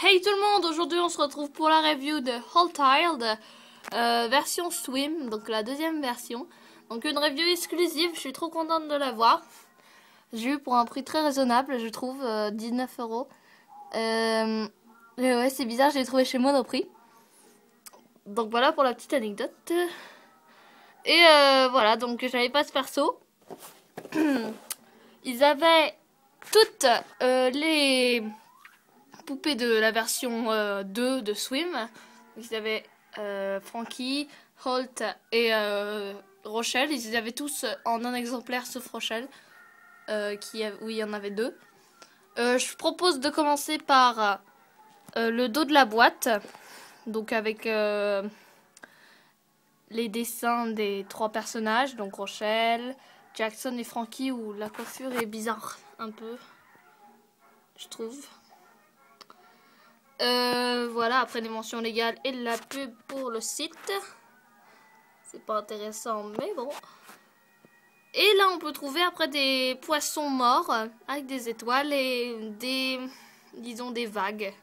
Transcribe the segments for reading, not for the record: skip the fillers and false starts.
Hey tout le monde, aujourd'hui on se retrouve pour la review de Hold version Swim, donc la deuxième version. Donc une review exclusive, je suis trop contente de l'avoir. J'ai eu pour un prix très raisonnable, je trouve, 19 euros. Ouais, c'est bizarre, je l'ai trouvé chez Monoprix. Donc voilà pour la petite anecdote. Et voilà, donc j'avais pas ce perso. Ils avaient toutes les poupées de la version 2 de Swim. Ils avaient Frankie, Holt et Rochelle. Ils avaient tous en un exemplaire sauf Rochelle, où il y en avait deux. Je propose de commencer par le dos de la boîte, donc avec les dessins des trois personnages, donc Rochelle, Jackson et Frankie, où la coiffure est bizarre un peu, je trouve. Voilà, après les mentions légales et la pub pour le site. C'est pas intéressant, mais bon. Et là, on peut trouver après des poissons morts avec des étoiles et disons, des vagues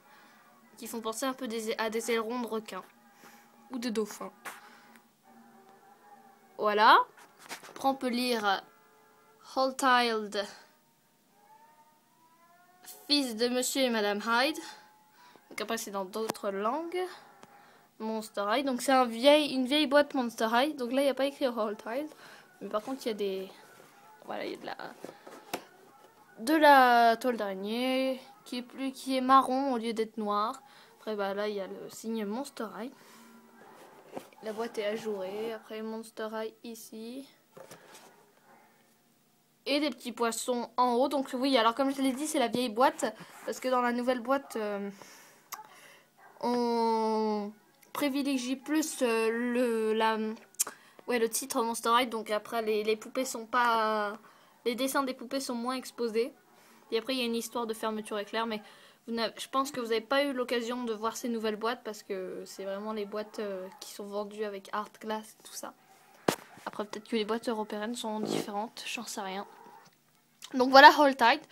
qui font penser un peu à des ailerons de requin ou de dauphins. Voilà. Après, on peut lire Hold, fils de Monsieur et Madame Hyde. Donc après, c'est dans d'autres langues. Monster High, donc c'est une vieille boîte Monster High, donc là il n'y a pas écrit Hold, mais par contre il y a des, voilà, il y a de la toile d'araignée qui est marron au lieu d'être noire. Après bah là il y a le signe Monster High, la boîte est ajourée. Après Monster High ici et des petits poissons en haut. Donc oui, alors comme je l'ai dit, c'est la vieille boîte parce que dans la nouvelle boîte on privilégie plus le titre Monster High. Donc après les poupées sont pas, les dessins des poupées sont moins exposés. Et après il y a une histoire de fermeture éclair, mais je pense que vous n'avez pas eu l'occasion de voir ces nouvelles boîtes parce que c'est vraiment les boîtes qui sont vendues avec Art Glass et tout ça. Après peut-être que les boîtes européennes sont différentes, j'en sais rien. Donc voilà Hold Tight.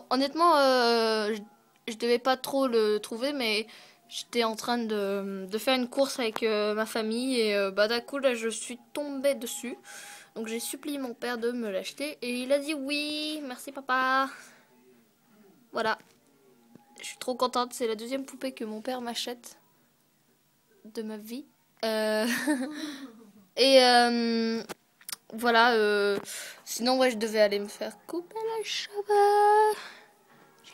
Honnêtement je devais pas trop le trouver, mais j'étais en train de faire une course avec ma famille et d'un coup là je suis tombée dessus. Donc j'ai supplié mon père de me l'acheter et il a dit oui, merci papa. Voilà. Je suis trop contente, c'est la deuxième poupée que mon père m'achète de ma vie. Et voilà, sinon ouais je devais aller me faire couper les cheveux. J'ai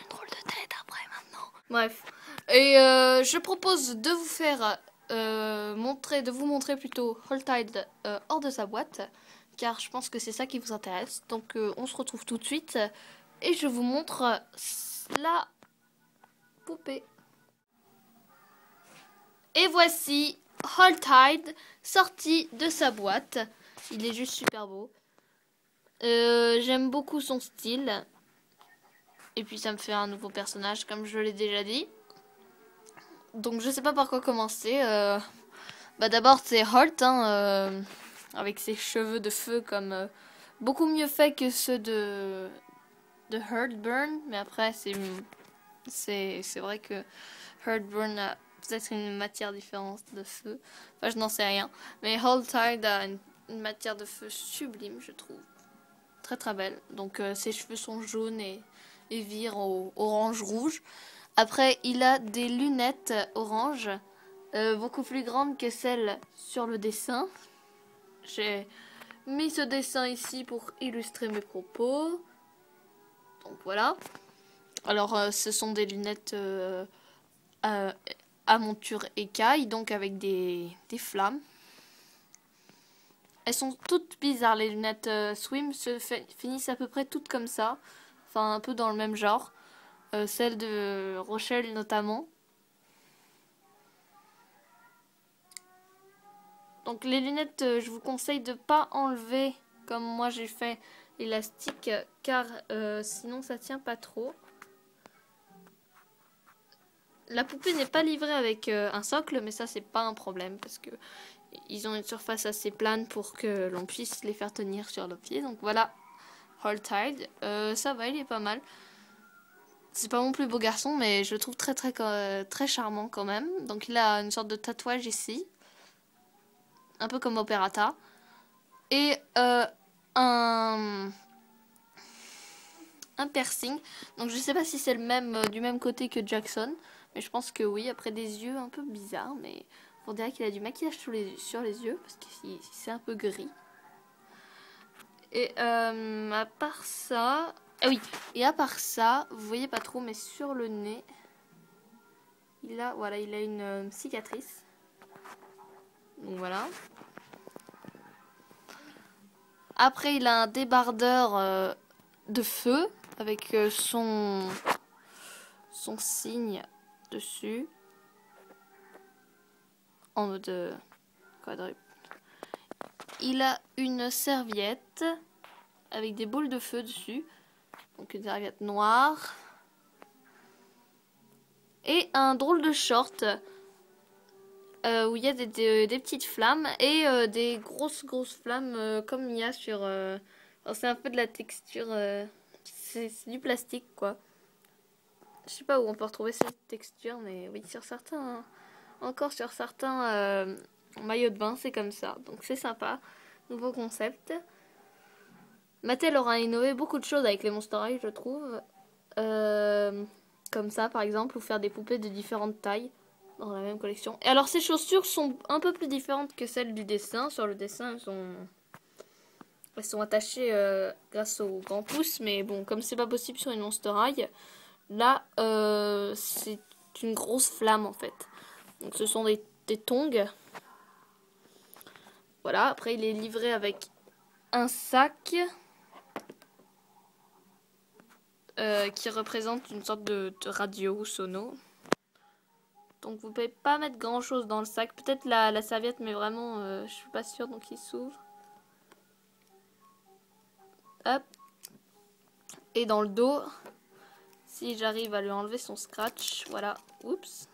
une drôle de tête après maintenant. Bref. Et je propose de vous faire de vous montrer plutôt Hold Tight hors de sa boîte, car je pense que c'est ça qui vous intéresse. Donc on se retrouve tout de suite et je vous montre la poupée. Et voici Hold Tight sorti de sa boîte. Il est juste super beau. J'aime beaucoup son style. Et puis ça me fait un nouveau personnage, comme je l'ai déjà dit. Donc je sais pas par quoi commencer. D'abord c'est Holt, avec ses cheveux de feu comme beaucoup mieux fait que ceux de Heartburn. Mais après c'est vrai que Heartburn a peut-être une matière différente de feu. Enfin je n'en sais rien. Mais Hold Tight a une matière de feu sublime, je trouve. Très très belle. Donc ses cheveux sont jaunes et virent au orange-rouge. Après, il a des lunettes orange, beaucoup plus grandes que celles sur le dessin. J'ai mis ce dessin ici pour illustrer mes propos. Donc voilà. Alors, ce sont des lunettes à monture écaille, donc avec des flammes. Elles sont toutes bizarres, les lunettes Swim finissent à peu près toutes comme ça. Enfin, un peu dans le même genre. Celle de Rochelle notamment. Donc les lunettes, je vous conseille de ne pas enlever comme moi j'ai fait l'élastique, car sinon ça tient pas trop. La poupée n'est pas livrée avec un socle, mais ça c'est pas un problème parce que ils ont une surface assez plane pour que l'on puisse les faire tenir sur le pied. Donc voilà, Hold Tight, ça va, il est pas mal. C'est pas mon plus beau garçon, mais je le trouve très charmant quand même. Donc il a une sorte de tatouage ici. Un peu comme Operata. Et un piercing. Donc je sais pas si c'est le même du même côté que Jackson. Mais je pense que oui. Après des yeux un peu bizarres. Mais on dirait qu'il a du maquillage sur les yeux. Parce que c'est un peu gris. Et à part ça... Ah oui, et à part ça, vous voyez pas trop, mais sur le nez, il a une cicatrice. Donc voilà. Après, il a un débardeur de feu avec son signe dessus. En mode quadruple. Il a une serviette avec des boules de feu dessus. Donc une serviette noire. Et un drôle de short où il y a des petites flammes et des grosses flammes comme il y a sur... c'est un peu de la texture... c'est du plastique quoi. Je sais pas où on peut retrouver cette texture, mais oui, sur certains... Encore sur certains maillots de bain, c'est comme ça. Donc c'est sympa. Nouveau concept. Mattel aura innové beaucoup de choses avec les Monster High, je trouve. Comme ça, par exemple, ou faire des poupées de différentes tailles dans la même collection. Et alors, ces chaussures sont un peu plus différentes que celles du dessin. Sur le dessin, elles sont attachées grâce au grand pouce. Mais bon, comme c'est pas possible sur une Monster High, là, c'est une grosse flamme, en fait. Donc, ce sont des tongs. Voilà, après, il est livré avec un sac... qui représente une sorte de radio sono. Donc vous pouvez pas mettre grand chose dans le sac. Peut-être la serviette, mais vraiment je suis pas sûre, donc il s'ouvre. Hop. Et dans le dos, si j'arrive à lui enlever son scratch, voilà. Oups.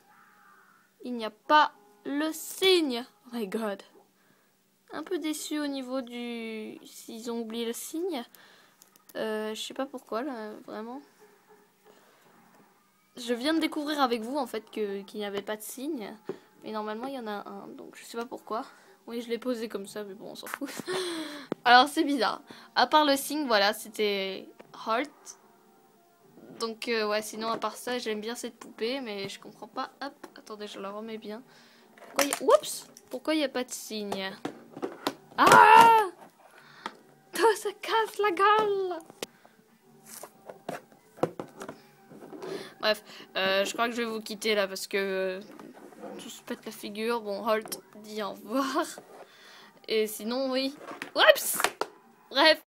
Il n'y a pas le signe. Oh my god. Un peu déçu au niveau du... S'ils ont oublié le signe. Je sais pas pourquoi là, vraiment. Je viens de découvrir avec vous en fait qu'il n'y avait pas de signe. Mais normalement il y en a un, donc je sais pas pourquoi. Oui, je l'ai posé comme ça, mais bon, on s'en fout. Alors c'est bizarre. À part le signe, voilà, c'était Heart. Donc ouais, sinon à part ça, j'aime bien cette poupée, mais je comprends pas. Hop, attendez, je la remets bien. Oups! Pourquoi il n'y a pas de signe? Ah! Oh, ça casse la gueule! Bref, je crois que je vais vous quitter là parce que tout se pète la figure. Bon, Holt dit au revoir. Et sinon, oui. Oups! Bref.